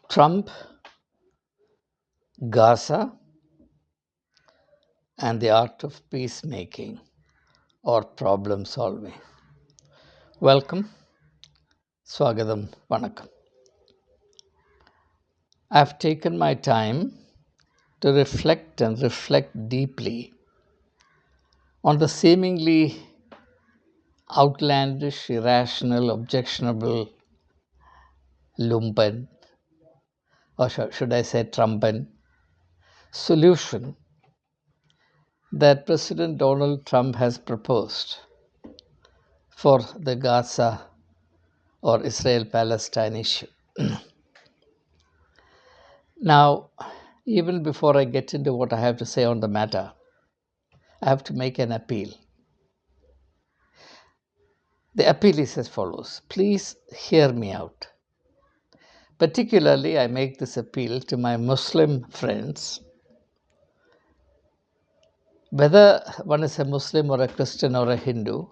Trump, Gaza, and the art of peacemaking or problem solving. Welcome, Swagatham, Vanakkam. I've taken my time to reflect and reflect deeply on the seemingly outlandish, irrational, objectionable, lumpen, or should I say Trumpen, solution that President Donald Trump has proposed for the Gaza or Israel Palestine issue. Now, even before I get into what I have to say on the matter, I have to make an appeal. The appeal is as follows: please hear me out. Particularly, I make this appeal to my Muslim friends. Whether one is a Muslim or a Christian or a Hindu,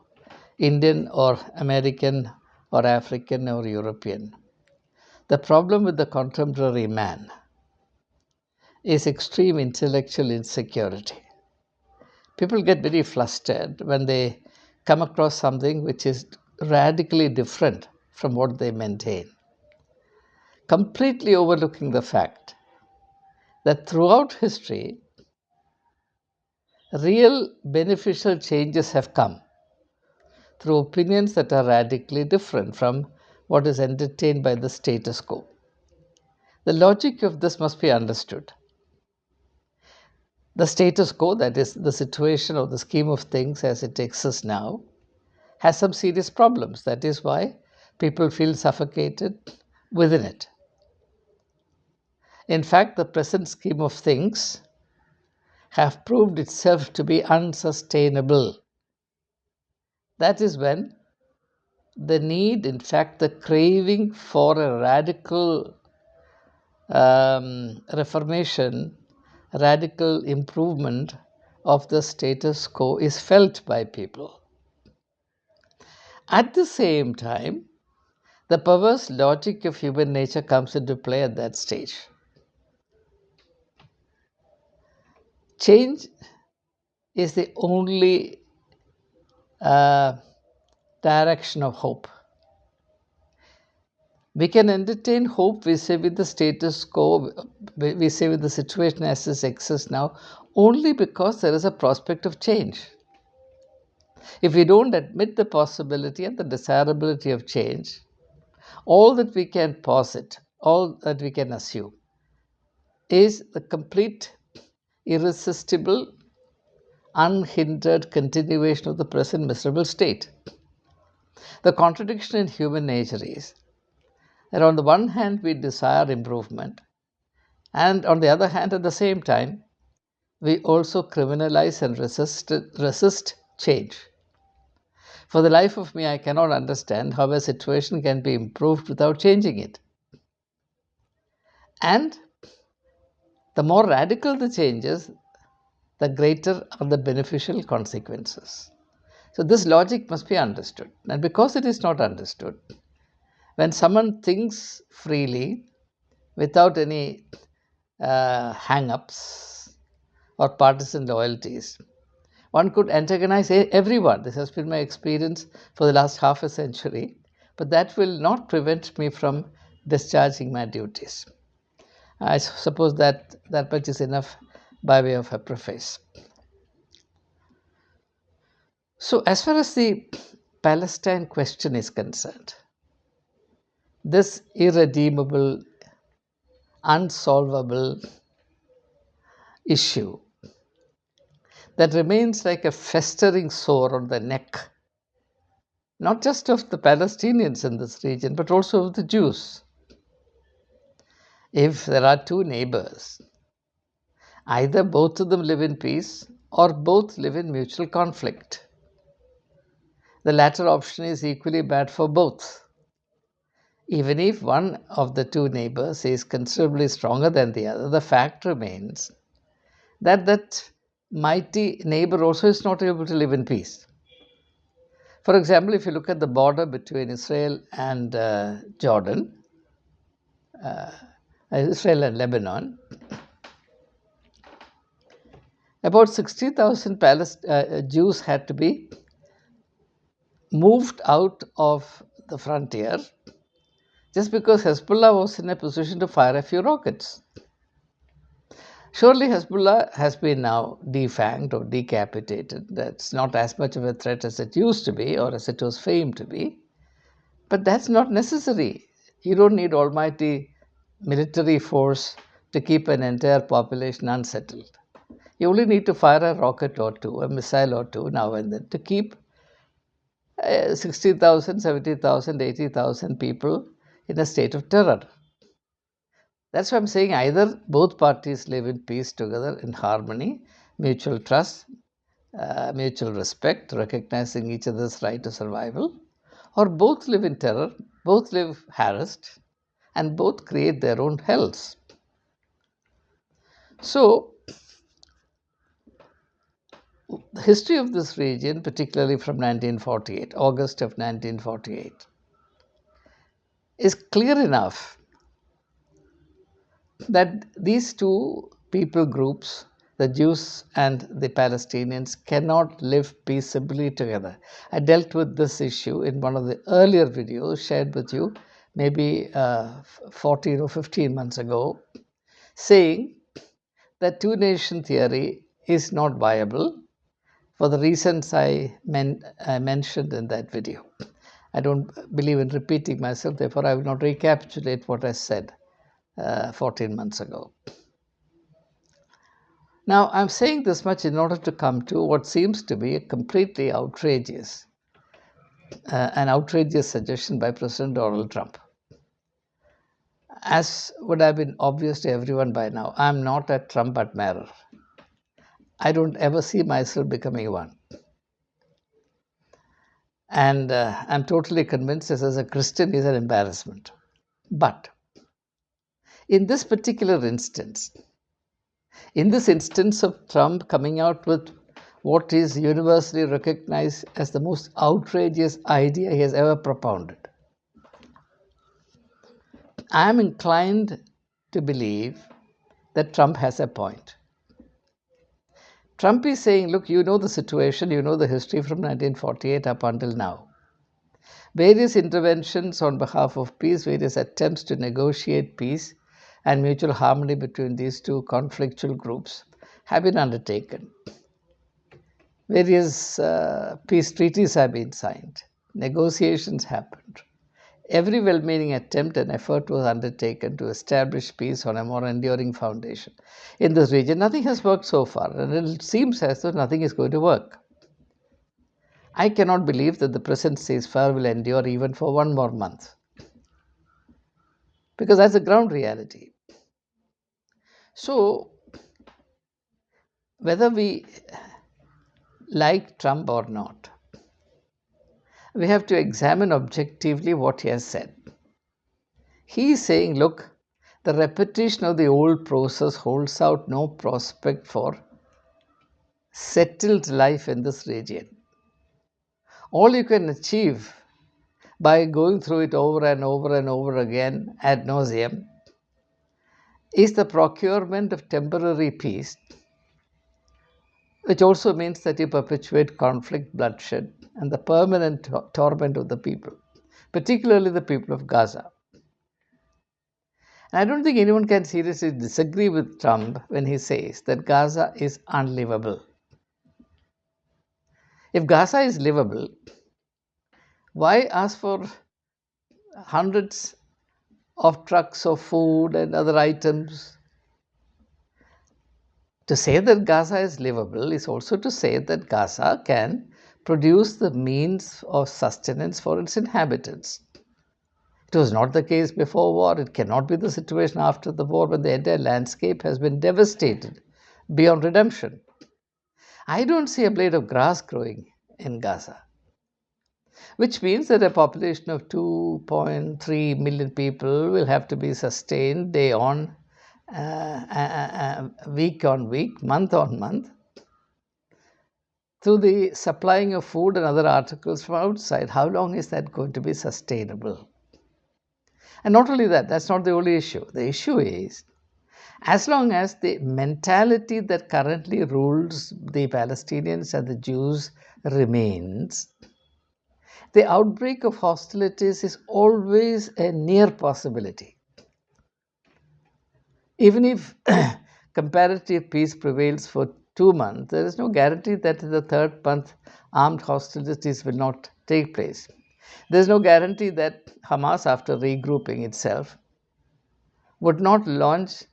Indian or American or African or European, the problem with the contemporary man is extreme intellectual insecurity. People get very flustered when they come across something which is radically different from what they maintain, completely overlooking the fact that throughout history, real beneficial changes have come through opinions that are radically different from what is entertained by the status quo. The logic of this must be understood. The status quo, that is, the situation or the scheme of things as it exists now, has some serious problems. That is why people feel suffocated within it. In fact, the present scheme of things have proved itself to be unsustainable. That is when the need, in fact, the craving for a radical reformation, radical improvement of the status quo is felt by people. At the same time, the perverse logic of human nature comes into play at that stage. Change is the only direction of hope. We can entertain hope vis-a-vis the status quo, vis-a-vis the situation as it exists now, only because there is a prospect of change. If we don't admit the possibility and the desirability of change, all that we can posit, all that we can assume, is the complete, irresistible, unhindered continuation of the present miserable state. The contradiction in human nature is that on the one hand we desire improvement, and on the other hand, at the same time, we also criminalize and resist change. For the life of me, I cannot understand how a situation can be improved without changing it. And the more radical the changes, the greater are the beneficial consequences. So this logic must be understood. And because it is not understood, when someone thinks freely without any hang-ups or partisan loyalties, one could antagonize everyone. This has been my experience for the last half a century, but that will not prevent me from discharging my duties. I suppose that much is enough by way of a preface. So, as far as the Palestine question is concerned, this irredeemable, unsolvable issue that remains like a festering sore on the neck, not just of the Palestinians in this region, but also of the Jews. If there are two neighbors, either both of them live in peace or both live in mutual conflict. The latter option is equally bad for both. Even if one of the two neighbors is considerably stronger than the other, the fact remains that that mighty neighbor also is not able to live in peace. For example, if you look at the border between Israel and Jordan, Israel and Lebanon, about 60,000 Jews had to be moved out of the frontier just because Hezbollah was in a position to fire a few rockets. Surely Hezbollah has been now defanged or decapitated. That's not as much of a threat as it used to be or as it was famed to be. But that's not necessary. You don't need almighty military force to keep an entire population unsettled. You only need to fire a rocket or two, a missile or two now and then to keep 60,000, 70,000, 80,000 people in a state of terror. That's why I'm saying either both parties live in peace together in harmony, mutual trust, mutual respect, recognizing each other's right to survival, or both live in terror, both live harassed, and both create their own hells. So, the history of this region, particularly from 1948, August of 1948, is clear enough that these two people groups, the Jews and the Palestinians, cannot live peaceably together. I dealt with this issue in one of the earlier videos shared with you, maybe 14 or 15 months ago, saying that two nation theory is not viable for the reasons I mentioned in that video. I don't believe in repeating myself, therefore, I will not recapitulate what I said 14 months ago. Now, I'm saying this much in order to come to what seems to be a completely an outrageous suggestion by President Donald Trump. As would have been obvious to everyone by now, I'm not a Trump admirer. I don't ever see myself becoming one. And I'm totally convinced that as a Christian, he's an embarrassment. But in this particular instance, in this instance of Trump coming out with what is universally recognized as the most outrageous idea he has ever propounded, I am inclined to believe that Trump has a point. Trump is saying, look, you know the situation, you know the history from 1948 up until now. Various interventions on behalf of peace, various attempts to negotiate peace and mutual harmony between these two conflictual groups have been undertaken. Various peace treaties have been signed. Negotiations happened. Every well-meaning attempt and effort was undertaken to establish peace on a more enduring foundation. In this region, nothing has worked so far, and it seems as though nothing is going to work. I cannot believe that the present ceasefire will endure even for one more month, because that's the ground reality. So, whether we like Trump or not, we have to examine objectively what he has said. He is saying, look, the repetition of the old process holds out no prospect for settled life in this region. All you can achieve by going through it over and over and over again ad nauseum is the procurement of temporary peace, which also means that you perpetuate conflict, bloodshed, and the permanent torment of the people, particularly the people of Gaza. And I don't think anyone can seriously disagree with Trump when he says that Gaza is unlivable. If Gaza is livable, why ask for hundreds of trucks of food and other items? To say that Gaza is livable is also to say that Gaza can produce the means of sustenance for its inhabitants. It was not the case before war. It cannot be the situation after the war when the entire landscape has been devastated beyond redemption. I don't see a blade of grass growing in Gaza, which means that a population of 2.3 million people will have to be sustained day on, week on week, month on month, through the supplying of food and other articles from outside. How long is that going to be sustainable? And not only that, that's not the only issue. The issue is, as long as the mentality that currently rules the Palestinians and the Jews remains, the outbreak of hostilities is always a near possibility. Even if comparative peace prevails for 2 months, there is no guarantee that in the third month armed hostilities will not take place. There is no guarantee that Hamas, after regrouping itself, would not launch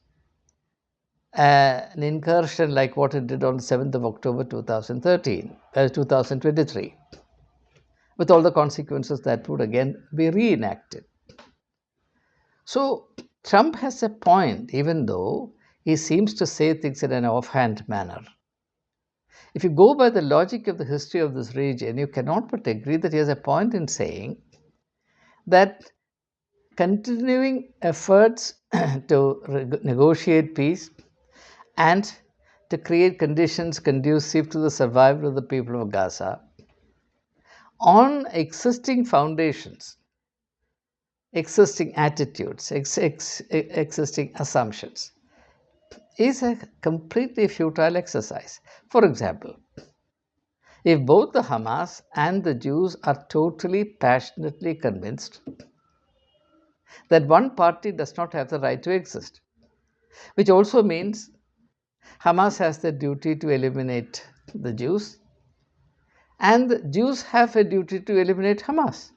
an incursion like what it did on 7th of October 2023, with all the consequences that would again be reenacted. So Trump has a point, even though he seems to say things in an offhand manner. If you go by the logic of the history of this region, you cannot but agree that he has a point in saying that continuing efforts to negotiate peace and to create conditions conducive to the survival of the people of Gaza on existing foundations, existing attitudes, existing assumptions, is a completely futile exercise. For example, if both the Hamas and the Jews are totally passionately convinced that one party does not have the right to exist, which also means Hamas has the duty to eliminate the Jews, and the Jews have a duty to eliminate Hamas.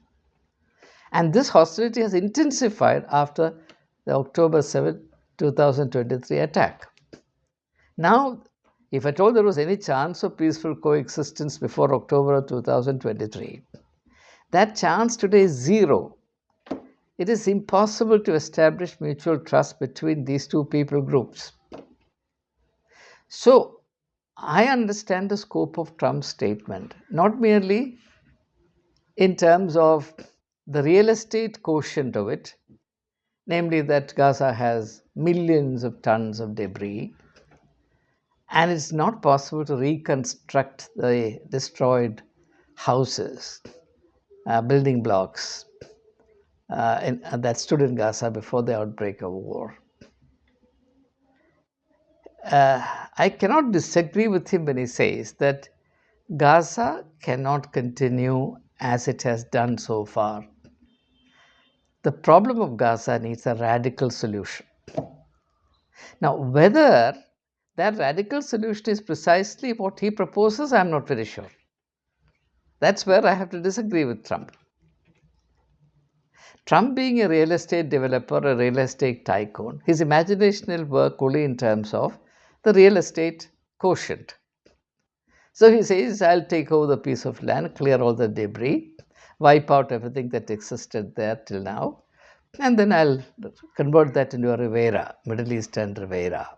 And this hostility has intensified after the October 7, 2023 attack. Now, if at all there was any chance of peaceful coexistence before October 2023, that chance today is zero. It is impossible to establish mutual trust between these two people groups. So, I understand the scope of Trump's statement, not merely in terms of the real estate quotient of it, namely that Gaza has millions of tons of debris, and it's not possible to reconstruct the destroyed houses, building blocks that stood in Gaza before the outbreak of war. I cannot disagree with him when he says that Gaza cannot continue as it has done so far. The problem of Gaza needs a radical solution. Now, whether that radical solution is precisely what he proposes, I'm not very sure. That's where I have to disagree with Trump. Trump, being a real estate developer, a real estate tycoon, his imagination will work only in terms of the real estate quotient. So he says, I'll take over the piece of land, clear all the debris, wipe out everything that existed there till now, and then I'll convert that into a Riviera, Middle Eastern Riviera.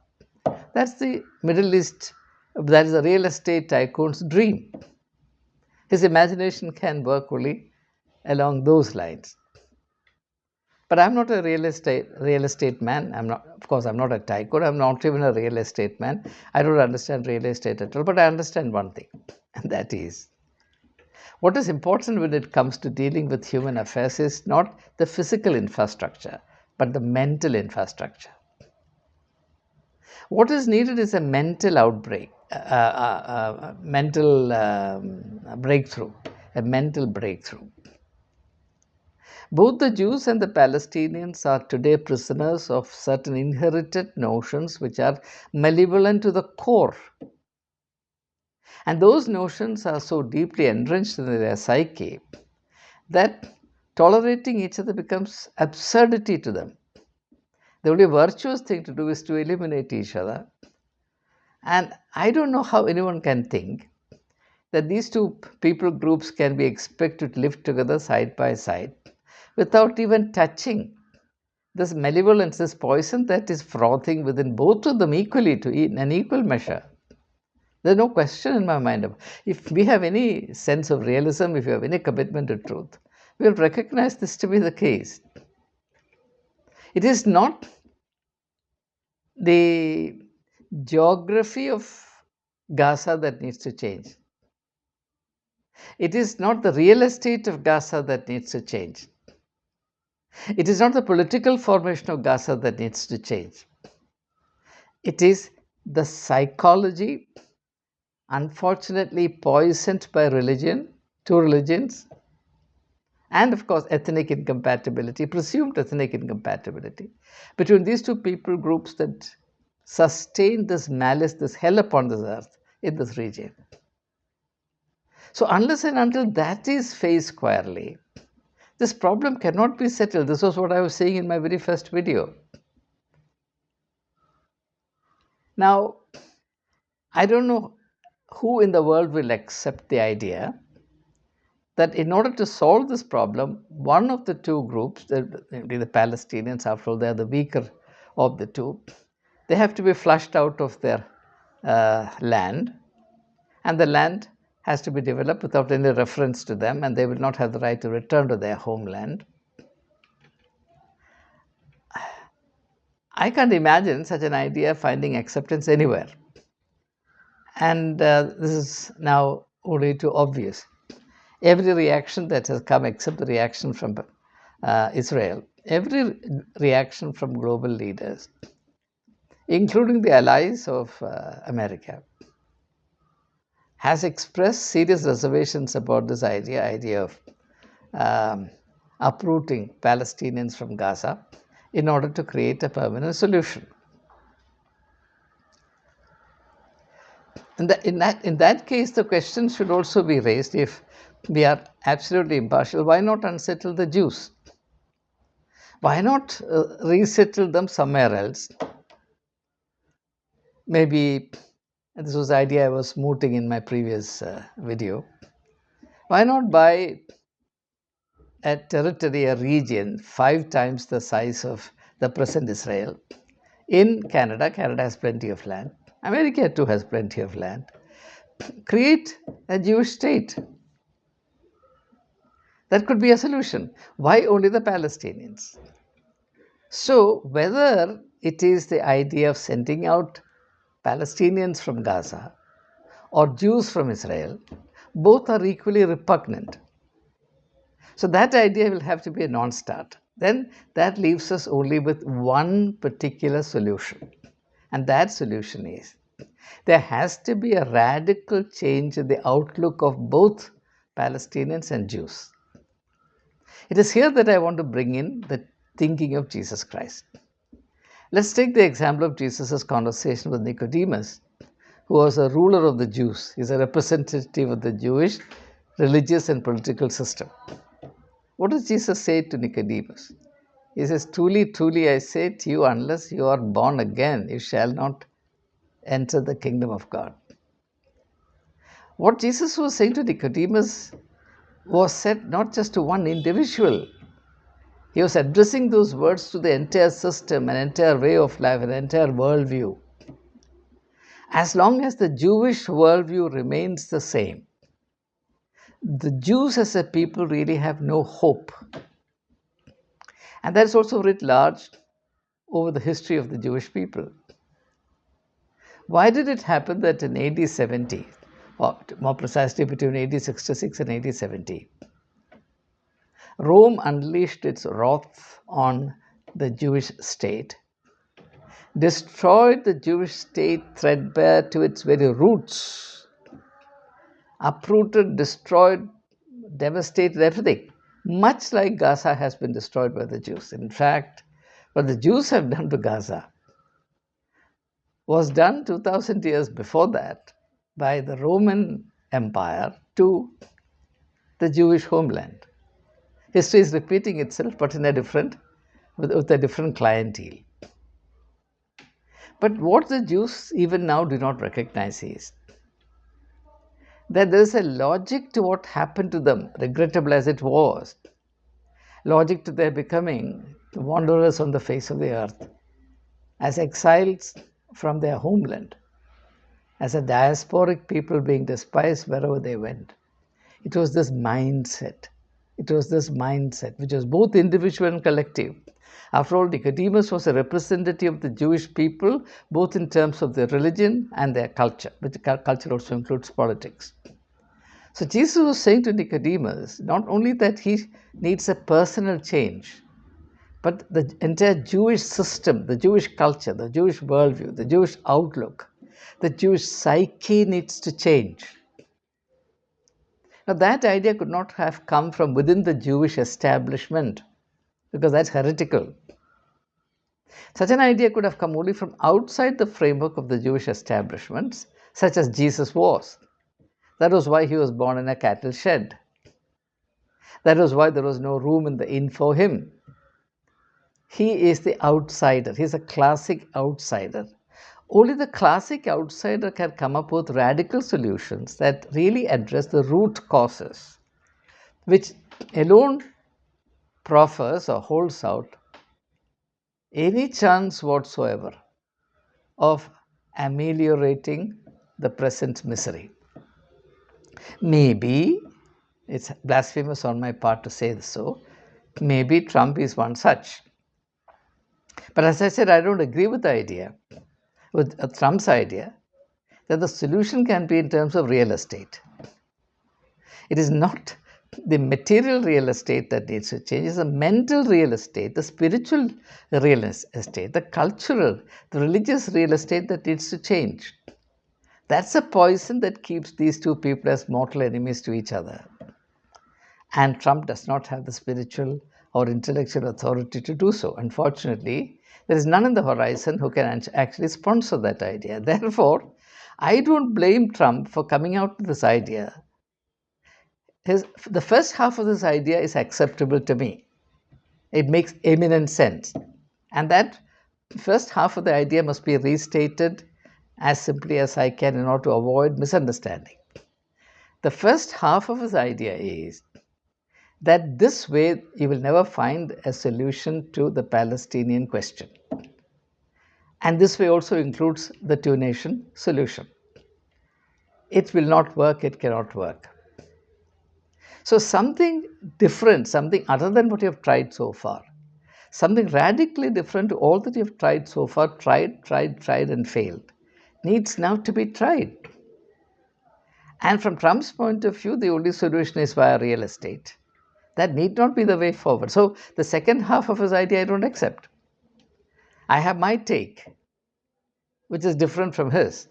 That's the Middle East, that is a real estate tycoon's dream. His imagination can work only along those lines. But I'm not a real estate man. Of course, I'm not a tycoon. I'm not even a real estate man. I don't understand real estate at all. But I understand one thing, and that is what is important when it comes to dealing with human affairs is not the physical infrastructure, but the mental infrastructure. What is needed is a mental outbreak, mental breakthrough, a mental breakthrough. Both the Jews and the Palestinians are today prisoners of certain inherited notions which are malevolent to the core. And those notions are so deeply entrenched in their psyche that tolerating each other becomes absurdity to them. The only virtuous thing to do is to eliminate each other. And I don't know how anyone can think that these two people groups can be expected to live together side by side without even touching this malevolence, this poison that is frothing within both of them equally to in an equal measure. There's no question in my mind. If we have any sense of realism, if we have any commitment to truth, we will recognize this to be the case. It is not the geography of Gaza that needs to change. It is not the real estate of Gaza that needs to change. It is not the political formation of Gaza that needs to change. It is the psychology, unfortunately poisoned by religion, two religions, and of course ethnic incompatibility, presumed ethnic incompatibility between these two people groups that sustain this malice, this hell upon this earth in this region. So unless and until that is faced squarely, this problem cannot be settled. This was what I was saying in my very first video. Now, I don't know who in the world will accept the idea that in order to solve this problem, one of the two groups, the Palestinians, after all, they are the weaker of the two, they have to be flushed out of their land, and the land has to be developed without any reference to them, and they will not have the right to return to their homeland. I can't imagine such an idea finding acceptance anywhere. And this is now only too obvious. Every reaction that has come, except the reaction from Israel, every reaction from global leaders, including the allies of America, has expressed serious reservations about this idea of uprooting Palestinians from Gaza in order to create a permanent solution. In that case, the question should also be raised, if we are absolutely impartial, why not unsettle the Jews? Why not resettle them somewhere else? Maybe this was the idea I was mooting in my previous video. Why not buy a territory, a region 5 times the size of the present Israel? In Canada, Canada has plenty of land. America too has plenty of land. Create a Jewish state. That could be a solution. Why only the Palestinians? So, whether it is the idea of sending out Palestinians from Gaza or Jews from Israel, both are equally repugnant. So, that idea will have to be a non starter. Then that leaves us only with one particular solution. And that solution is there has to be a radical change in the outlook of both Palestinians and Jews. It is here that I want to bring in the thinking of Jesus Christ. Let's take the example of Jesus' conversation with Nicodemus, who was a ruler of the Jews. He's a representative of the Jewish religious and political system. What does Jesus say to Nicodemus? He says, "Truly, truly, I say to you, unless you are born again, you shall not enter the kingdom of God." What Jesus was saying to Nicodemus was said not just to one individual. He was addressing those words to the entire system, an entire way of life, an entire worldview. As long as the Jewish worldview remains the same, the Jews as a people really have no hope. And that is also writ large over the history of the Jewish people. Why did it happen that in AD 70, or more precisely between AD 66 and AD 70, Rome unleashed its wrath on the Jewish state, destroyed the Jewish state threadbare to its very roots, uprooted, destroyed, devastated everything, much like Gaza has been destroyed by the Jews. In fact, what the Jews have done to Gaza was done 2000 years before that by the Roman Empire to the Jewish homeland. History is repeating itself, but in a different, with a different clientele. But what the Jews even now do not recognize is that there is a logic to what happened to them, regrettable as it was, logic to their becoming wanderers on the face of the earth, as exiles from their homeland, as a diasporic people being despised wherever they went. It was this mindset. It was this mindset, which was both individual and collective. After all, Nicodemus was a representative of the Jewish people, both in terms of their religion and their culture, which culture also includes politics. So Jesus was saying to Nicodemus not only that he needs a personal change, But the entire Jewish system, the Jewish culture, the Jewish worldview, the Jewish outlook, the Jewish psyche needs to change. Now, that idea could not have come from within the Jewish establishment because that's heretical. Such an idea could have come only from outside the framework of the Jewish establishments, such as Jesus was. That was why he was born in a cattle shed. That was why there was no room in the inn for him. He is the outsider. He's a classic outsider. Only the classic outsider can come up with radical solutions that really address the root causes, which alone proffers or holds out any chance whatsoever of ameliorating the present misery. Maybe, it's blasphemous on my part to say this so, maybe Trump is one such. But as I said, I don't agree with the idea, with Trump's idea, that the solution can be in terms of real estate. It is not the material real estate that needs to change, it's the mental real estate, the spiritual real estate, the cultural, the religious real estate that needs to change. That's a poison that keeps these two people as mortal enemies to each other. And Trump does not have the spiritual or intellectual authority to do so. Unfortunately, there is none in the horizon who can actually sponsor that idea. Therefore, I don't blame Trump for coming out with this idea. The first half of this idea is acceptable to me. It makes eminent sense. And that first half of the idea must be restated as simply as I can in order to avoid misunderstanding. The first half of his idea is that this way you will never find a solution to the Palestinian question. And this way also includes the two-nation solution. It will not work, it cannot work. So something different, something other than what you have tried so far, something radically different to all that you have tried so far, tried and failed, needs now to be tried. And from Trump's point of view, the only solution is via real estate. That need not be the way forward. So the second half of his idea I don't accept. I have my take, which is different from his.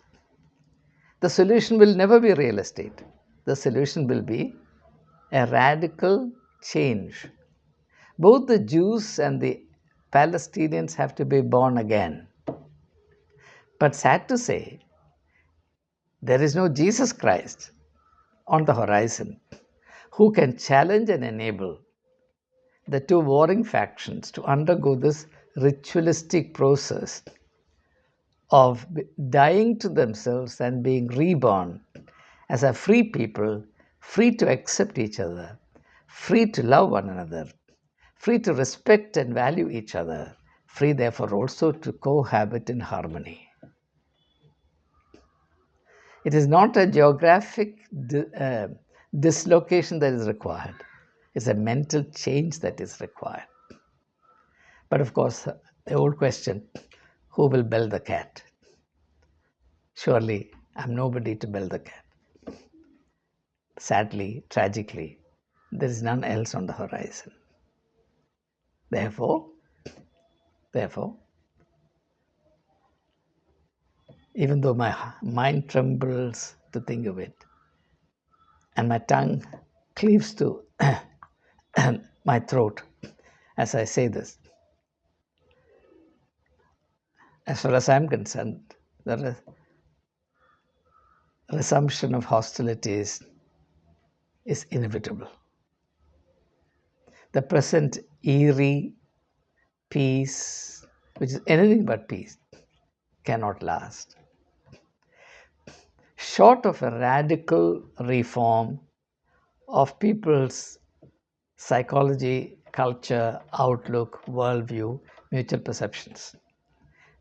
The solution will never be real estate. The solution will be a radical change. Both the Jews and the Palestinians have to be born again. But sad to say, there is no Jesus Christ on the horizon who can challenge and enable the two warring factions to undergo this ritualistic process of dying to themselves and being reborn as a free people, free to accept each other, free to love one another, free to respect and value each other, free therefore also to cohabit in harmony. It is not a geographic dislocation that is required. It's a mental change that is required. But of course, the old question, who will bell the cat? Surely, I'm nobody to bell the cat. Sadly, tragically, there is none else on the horizon. Therefore, even though my mind trembles to think of it, and my tongue cleaves to my throat as I say this, as far as I'm concerned, the resumption of hostilities is inevitable. The present eerie peace, which is anything but peace, cannot last. Short of a radical reform of people's psychology, culture, outlook, worldview, mutual perceptions,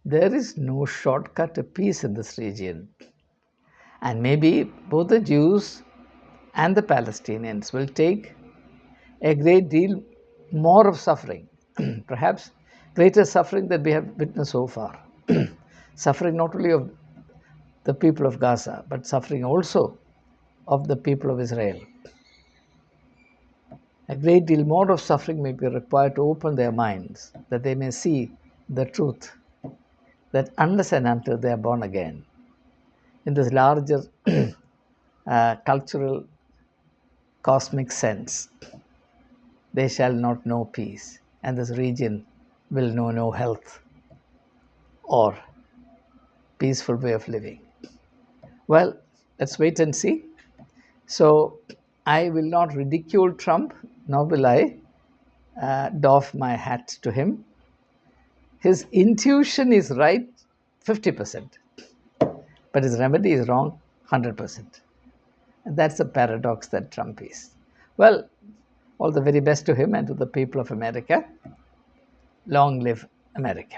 there is no shortcut to peace in this region. And maybe both the Jews and the Palestinians will take a great deal more of suffering, perhaps greater suffering than we have witnessed so far. Suffering not only of the people of Gaza, but suffering also of the people of Israel. A great deal more of suffering may be required to open their minds, that they may see the truth, that unless and until they are born again, in this larger cultural cosmic sense, they shall not know peace, and this region will know no health or peaceful way of living. Well, let's wait and see. So, I will not ridicule Trump, nor will I doff my hat to him. His intuition is right 50%, but his remedy is wrong 100%. And that's the paradox that Trump is. Well, all the very best to him and to the people of America. Long live America.